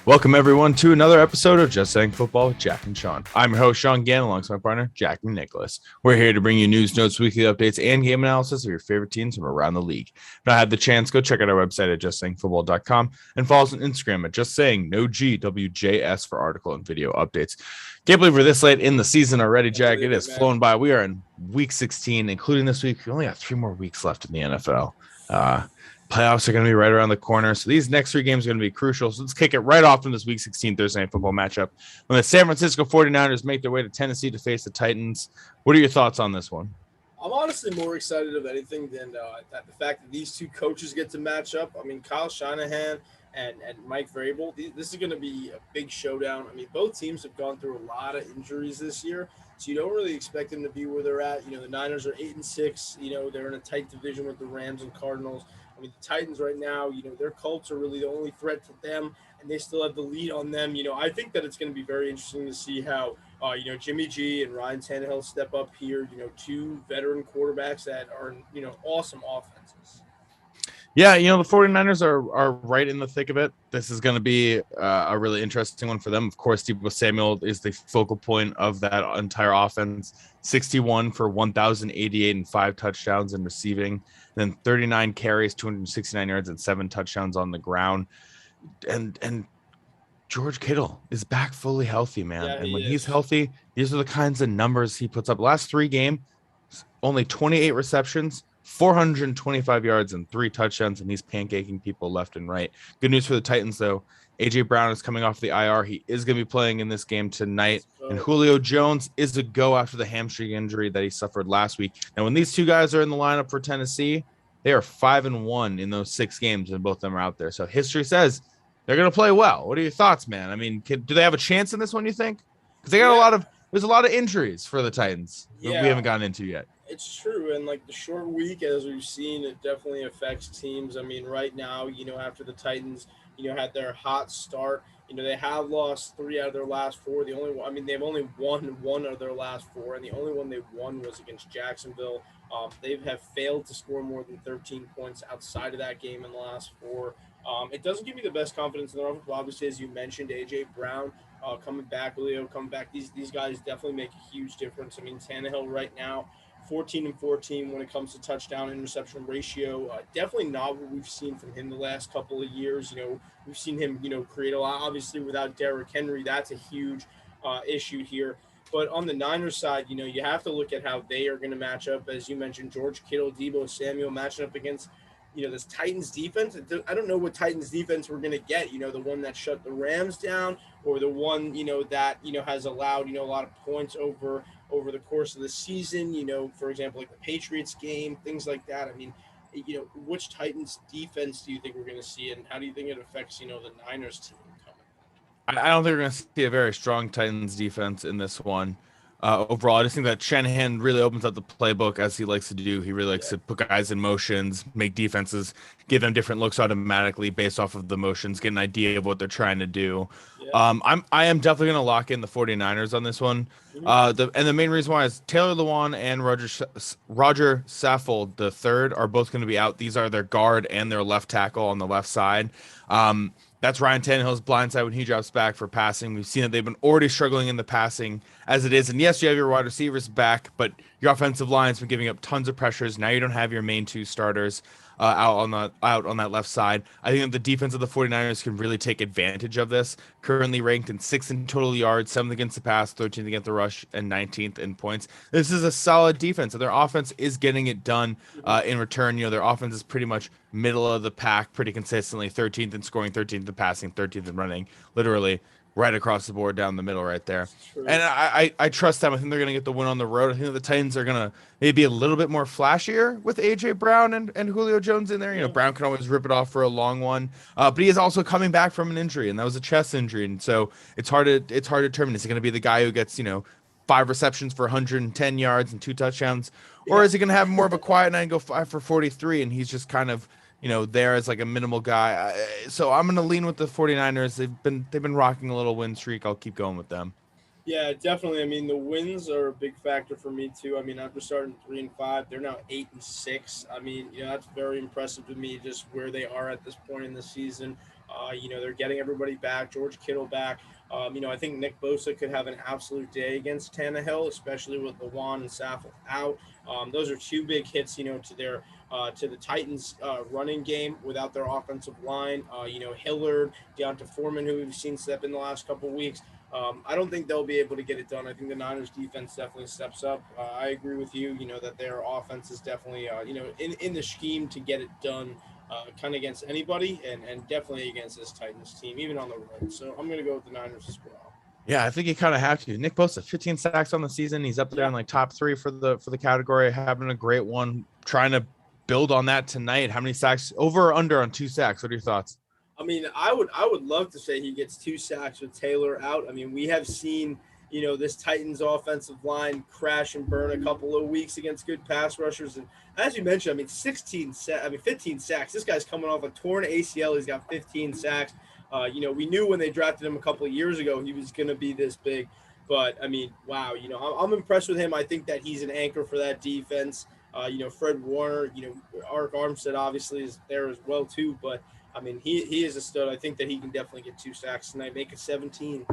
Welcome, everyone, to another episode of Just Saying Football with Jack and Sean. I'm your host, Sean Gann, alongside my partner, Jack and Nicholas. We're here to bring you news, notes, weekly updates, and game analysis of your favorite teams from around the league. If not had the chance, go check out our website at justsayingfootball.com and follow us on Instagram at justsayingNoGWJS for article and video updates. Can't believe we're this late in the season already, Jack. It has flown by. We are in week 16, including this week. We only got 3 more weeks left in the NFL. Playoffs are going to be right around the corner, so these next 3 games are going to be crucial. So let's kick it right off in this Week 16 Thursday Night Football matchup when the San Francisco 49ers make their way to Tennessee to face the Titans. What are your thoughts on this one? I'm honestly more excited of anything than the fact that these two coaches get to match up. I mean, Kyle Shanahan and Mike Vrabel, this is going to be a big showdown. I mean, both teams have gone through a lot of injuries this year, so you don't really expect them to be where they're at. You know, the Niners are 8-6. You know, they're in a tight division with the Rams and Cardinals. I mean, the Titans right now, you know, their Colts are really the only threat to them, and they still have the lead on them. You know, I think that it's going to be very interesting to see how, Jimmy G and Ryan Tannehill step up here, you know, 2 veteran quarterbacks that are, you know, awesome offenses. Yeah, you know, the 49ers are right in the thick of it. This is going to be a really interesting one for them. Of course, Deebo Samuel is the focal point of that entire offense. 61 for 1,088 and 5 touchdowns in receiving. Then 39 carries, 269 yards, and 7 touchdowns on the ground. And George Kittle is back fully healthy, man. Yeah, and when he's healthy, these are the kinds of numbers he puts up. Last 3 games, only 28 receptions, 425 yards and 3 touchdowns, and he's pancaking people left and right. Good news for the Titans, though. A.J. Brown is coming off the IR. He is going to be playing in this game tonight. And Julio Jones is a go after the hamstring injury that he suffered last week. And when these 2 guys are in the lineup for Tennessee, they are 5-1 in those 6 games, and both of them are out there. So history says they're going to play well. What are your thoughts, man? I mean, do they have a chance in this one, you think? Because they got there's a lot of injuries for the Titans that we haven't gotten into yet. It's true, and like the short week, as we've seen, it definitely affects teams. I mean, right now, you know, after the Titans, you know, had their hot start, you know, they have lost 3 out of their last 4. They've only won 1 of their last 4, and the only one they won was against Jacksonville. They have failed to score more than 13 points outside of that game in the last 4. It doesn't give me the best confidence in their offense. Obviously, as you mentioned, A.J. Brown coming back, Julio coming back. These guys definitely make a huge difference. I mean, Tannehill right now, 14-14 when it comes to touchdown interception ratio. Definitely not what we've seen from him the last couple of years. You know, we've seen him, you know, create a lot. Obviously, without Derrick Henry, that's a huge issue here. But on the Niners side, you know, you have to look at how they are going to match up. As you mentioned, George Kittle, Deebo Samuel matching up against, you know, this Titans defense. I don't know what Titans defense we're going to get, you know, the one that shut the Rams down or the one, you know, that, you know, has allowed, you know, a lot of points over the course of the season, you know, for example, like the Patriots game, things like that. I mean, you know, which Titans defense do you think we're going to see, and how do you think it affects, you know, the Niners team coming? I don't think we're going to see a very strong Titans defense in this one. Overall, I just think that Shanahan really opens up the playbook as he likes to do. He really likes to put guys in motions, make defenses, give them different looks automatically based off of the motions, get an idea of what they're trying to do. Yeah. I am definitely going to lock in the 49ers on this one. The main reason why is Taylor Lewan and Roger Saffold, the third, are both going to be out. These are their guard and their left tackle on the left side. That's Ryan Tannehill's blind side when he drops back for passing. We've seen that they've been already struggling in the passing as it is. And yes, you have your wide receivers back, but your offensive line's been giving up tons of pressures. Now you don't have your main 2 starters out on that left side. I think that the defense of the 49ers can really take advantage of this. Currently ranked in 6th in total yards, 7th against the pass, 13th against the rush, and 19th in points. This is a solid defense, and their offense is getting it done in return. You know, their offense is pretty much middle of the pack pretty consistently, 13th in scoring, 13th in passing, 13th in running, literally right across the board down the middle right there. And I trust them. I think they're going to get the win on the road. I think the Titans are going to maybe a little bit more flashier with A.J. Brown and Julio Jones in there. You know, Brown can always rip it off for a long one, but he is also coming back from an injury, and that was a chest injury. And so it's hard to determine, is he going to be the guy who gets, you know, 5 receptions for 110 yards and 2 touchdowns, or is he going to have more of a quiet night and go 5 for 43, and he's just kind of, you know, there as like a minimal guy. So I'm going to lean with the 49ers. They've been rocking a little win streak. I'll keep going with them. Yeah, definitely. I mean, the wins are a big factor for me too. I mean, after starting 3-5, they're now 8-6. I mean, that's very impressive to me, just where they are at this point in the season. They're getting everybody back, George Kittle back. I think Nick Bosa could have an absolute day against Tannehill, especially with Lewan and Saffold out. Those are two big hits, to the Titans' running game without their offensive line. Hillard, Deonta Foreman, who we've seen step in the last couple of weeks. I don't think they'll be able to get it done. I think the Niners defense definitely steps up. I agree with you, that their offense is definitely, in the scheme to get it done kind of against anybody and definitely against this Titans team, even on the road. So I'm going to go with the Niners as well. Yeah, I think you kind of have to. Nick Bosa, 15 sacks on the season. He's up there in like top 3 for the category, having a great one. Trying to build on that tonight. How many sacks? Over or under on 2 sacks? What are your thoughts? I mean, I would love to say he gets 2 sacks with Taylor out. I mean, we have seen, this Titans offensive line crash and burn a couple of weeks against good pass rushers. And as you mentioned, I mean, 15 sacks. This guy's coming off a torn ACL. He's got 15 sacks. We knew when they drafted him a couple of years ago he was going to be this big. But, I mean, wow, I'm impressed with him. I think that he's an anchor for that defense. Fred Warner, Arik Armstead obviously is there as well too. But, I mean, he is a stud. I think that he can definitely get 2 sacks tonight, make it 17.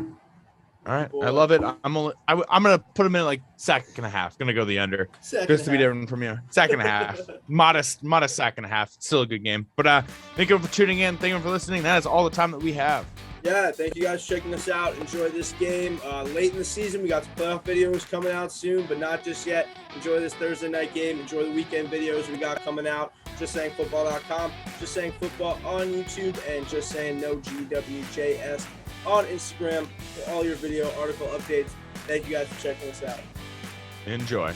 All right, I love it. I'm gonna put him in like sack and a half. Gonna go the under, just to be different from you. Sack and a half, modest sack and a half. Still a good game. But thank you for tuning in. Thank you for listening. That is all the time that we have. Yeah, thank you guys for checking us out. Enjoy this game. Late in the season, we got some playoff videos coming out soon, but not just yet. Enjoy this Thursday night game. Enjoy the weekend videos we got coming out. JustSayingFootball.com, Just Saying Football on YouTube, and Just Saying No GWJS on Instagram for all your video article updates. Thank you guys for checking us out. Enjoy.